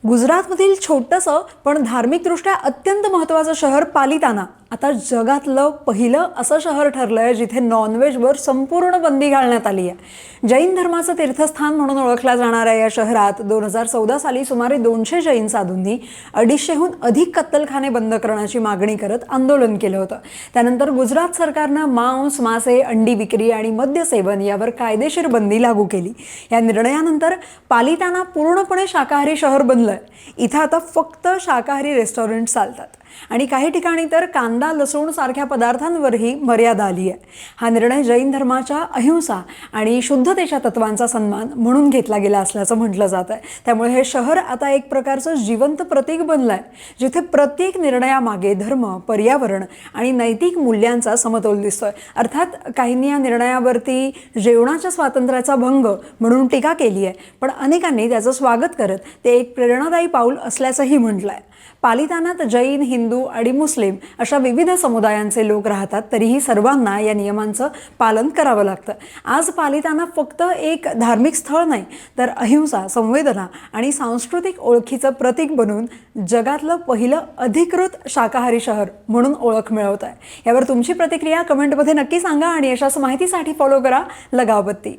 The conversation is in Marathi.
गुजरातमधील छोटंसं पण धार्मिकदृष्ट्या अत्यंत महत्त्वाचं शहर पालिताना आता जगातलं पहिलं असं शहर ठरलं आहे जिथे नॉनव्हेजवर संपूर्ण बंदी घालण्यात आली आहे। जैन धर्माचं तीर्थस्थान म्हणून ओळखल्या जाणाऱ्या या शहरात 2014 साली सुमारे 200 जैन साधूंनी 250हून अधिक कत्तलखाने बंद करण्याची मागणी करत आंदोलन केलं होतं। त्यानंतर गुजरात सरकारनं मांस, मासे, अंडी विक्री आणि मद्य सेवन यावर कायदेशीर बंदी लागू केली। या निर्णयानंतर पालिताना पूर्णपणे शाकाहारी शहर बनलंय। इथं आता फक्त शाकाहारी रेस्टॉरंट चालतात आणि काही ठिकाणी तर कांदा, लसूण सारख्या पदार्थांवरही मर्यादा आली आहे। हा निर्णय जैन धर्माच्या अहिंसा आणि शुद्धतेच्या तत्वांचा सन्मान म्हणून घेतला गेला असल्याचं म्हटलं जात आहे। त्यामुळे हे शहर आता एक प्रकारचं जिवंत प्रतीक बनलंय जिथे प्रत्येक निर्णयामागे धर्म, पर्यावरण आणि नैतिक मूल्यांचा समतोल दिसतोय। अर्थात काहींनी या निर्णयावरती जेवणाच्या स्वातंत्र्याचा भंग म्हणून टीका केली आहे, पण अनेकांनी त्याचं स्वागत करत ते एक प्रेरणादायी पाऊल असल्याचंही म्हटलंय। पालितानात जैन, हिंदू आणि मुस्लिम अशा विविध समुदायांचे लोक राहतात, तरीही सर्वांना या नियमांचं पालन करावं लागतं। आज पालिताना फक्त एक धार्मिक स्थळ नाही, तर अहिंसा, संवेदना आणि सांस्कृतिक ओळखीचं प्रतीक बनून जगातलं पहिलं अधिकृत शाकाहारी शहर म्हणून ओळख मिळवत आहे। यावर तुमची प्रतिक्रिया कमेंटमध्ये नक्की सांगा आणि अशाच माहितीसाठी फॉलो करा लगावबत्ती।